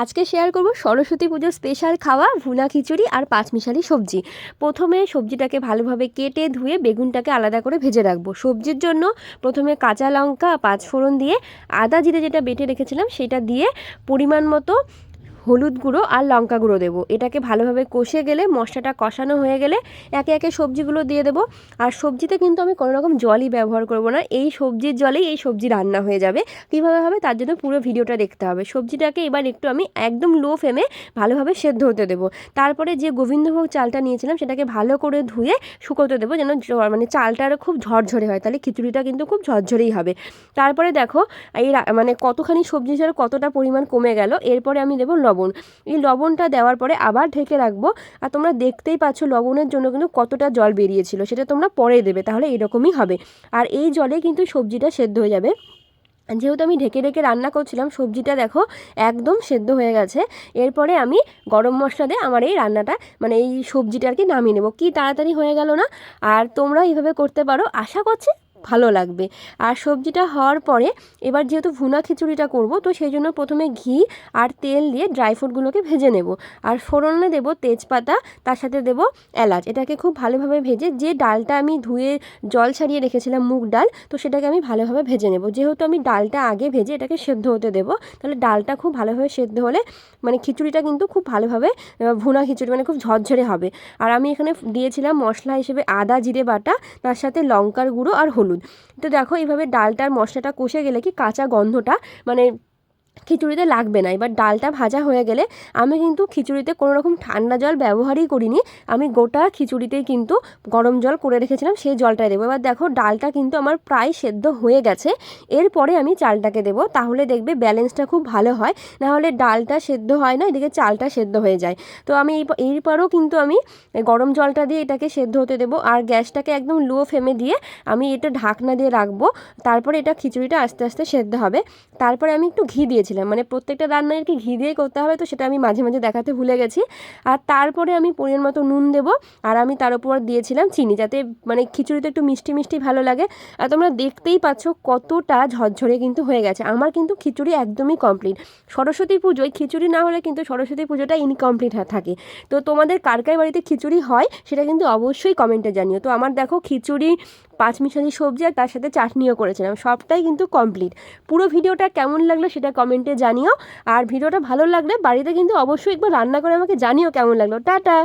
আজকে শেয়ার করব সরস্বতী পুজোর স্পেশাল খাওয়া ভুনা খিচুড়ি আর পাঁচমিশালি সবজি। প্রথমে সবজিটাকে ভালোভাবে কেটে ধুয়ে বেগুনটাকে আলাদা করে ভেজে রাখবো। সবজির জন্য প্রথমে কাঁচা লঙ্কা পাঁচফোড়ন দিয়ে আদা জিরে যেটা বেটে রেখেছিলাম সেটা দিয়ে পরিমাণ মতো হলুদ গুঁড়ো আর লঙ্কা গুঁড়ো দেবো। এটাকে ভালোভাবে কষে গেলে মশলাটা কষানো হয়ে গেলে একে একে সবজিগুলো দিয়ে দেবো। আর সবজিতে কিন্তু আমি কোনো রকম জলই ব্যবহার করব না, এই সবজির জলেই এই সবজি রান্না হয়ে যাবে। কীভাবে হবে তার জন্য পুরো ভিডিওটা দেখতে হবে। সবজিটাকে এবার একটু আমি একদম লো ফ্লেমে ভালোভাবে সেদ্ধ হতে দেবো। তারপরে যে গোবিন্দভোগ চালটা নিয়েছিলাম সেটাকে ভালো করে ধুয়ে শুকোতে দেবো, যেন মানে চালটা আরও খুব ঝরঝরে হয়, তাহলে খিচুড়িটা কিন্তু খুব ঝরঝরেই হবে। তারপরে দেখো এই মানে কতখানি সবজি ছিল, কতটা পরিমাণ কমে গেল। এরপরে আমি দেবো লবণ। এই লবণটা দেওয়ার পরে আবার ঢেকে রাখবো। আর তোমরা দেখতেই পাচ্ছ লবণের জন্য কিন্তু কতটা জল বেরিয়েছিল, সেটা তোমরা পরে দেবে, তাহলে এরকমই হবে। আর এই জলে কিন্তু সবজিটা সেদ্ধ হয়ে যাবে। যেহেতু আমি ঢেকে ঢেকে রান্না করছিলাম, সবজিটা দেখো একদম সেদ্ধ হয়ে গেছে। এরপরে আমি গরম মশলা দিয়ে আমার এই রান্নাটা মানে এই সবজিটা আর কি নামিয়ে নেবো। কি তাড়াতাড়ি হয়ে গেল না? আর তোমরা এইভাবে করতে পারো, আশা করছি ভালো লাগবে। আর সবজিটা হওয়ার পরে এবার যেহেতু ভুনা খিচুড়িটা করব, তো সেই জন্য প্রথমে ঘি আর তেল দিয়ে ড্রাই ফ্রুটগুলোকে ভেজে নেব। আর ফোড়নে দেব তেজপাতা, তার সাথে দেব এলাচ। এটাকে খুব ভালোভাবে ভেজে যে ডালটা আমি ধুয়ে জল ছাড়িয়ে রেখেছিলাম মুগ ডাল, তো সেটাকে আমি ভালোভাবে ভেজে নেব। যেহেতু আমি ডালটা আগে ভেজে এটাকে সেদ্ধ হতে দেবো, তাহলে ডালটা খুব ভালোভাবে সেদ্ধ হলে মানে খিচুড়িটা কিন্তু খুব ভালোভাবে ভুনা খিচুড়ি মানে খুব ঝরঝরে হবে। আর আমি এখানে দিয়েছিলাম মশলা হিসেবে আদা জিরে বাটা, তার সাথে লঙ্কার গুঁড়ো আর হলুদ। তো দেখো এইভাবে ডালটার মশলাটা কষে গেলে কি কাঁচা গন্ধটা মানে খিচুড়িতে লাগবে না। এবার ডালটা ভাজা হয়ে গেলে আমি কিন্তু খিচুড়িতে কোনো রকম ঠান্ডা জল ব্যবহারই করিনি, আমি গোটা খিচুড়িতেই কিন্তু গরম জল করে রেখেছিলাম, সেই জলটাই দেবো। এবার দেখো ডালটা কিন্তু আমার প্রায় সেদ্ধ হয়ে গেছে। এরপরে আমি চালটাকে দেবো, তাহলে দেখবে ব্যালেন্সটা খুব ভালো হয়। নাহলে ডালটা সেদ্ধ হয় না, এদিকে চালটা সেদ্ধ হয়ে যায়। তো আমি এরপরও কিন্তু আমি গরম জলটা দিয়ে এটাকে সেদ্ধ হতে দেবো। আর গ্যাসটাকে একদম লো ফ্লেমে দিয়ে আমি এটা ঢাকনা দিয়ে রাখবো। তারপরে এটা খিচুড়িটা আস্তে আস্তে সেদ্ধ হবে। তারপরে আমি একটু ঘি দিয়েছিলাম, মানে প্রত্যেকটা রান্নায় আর কি ঘি দিয়েই করতে হবে, তো সেটা আমি মাঝে মাঝে দেখাতে ভুলে গেছি। আর তারপরে আমি পরিমাণ মতো নুন দেবো। আর আমি তার উপর দিয়েছিলাম চিনি, যাতে মানে খিচুড়িতে একটু মিষ্টি মিষ্টি ভালো লাগে। আর তোমরা দেখতেই পাচ্ছ কতটা ঝরঝরে কিন্তু হয়ে গেছে। আমার কিন্তু খিচুড়ি একদমই কমপ্লিট। সরস্বতী পুজোয় খিচুড়ি না হলে কিন্তু সরস্বতী পুজোটা ইনকমপ্লিট থাকে। তো তোমাদের কার কার বাড়িতে খিচুড়ি হয় সেটা কিন্তু অবশ্যই কমেন্টে জানিও। তো আমার দেখো খিচুড়ি, পাঁচমিশালি সবজি আর তার সাথে চাটনিও করেছিলাম, সবটাই কিন্তু কমপ্লিট। পুরো ভিডিওটা কেমন লাগলো সেটা কমেন্টে জানিও। আর ভিডিওটা ভালো লাগলে বাড়িতে কিন্তু অবশ্যই একবার রান্না করে আমাকে জানিও কেমন লাগলো। টাটা।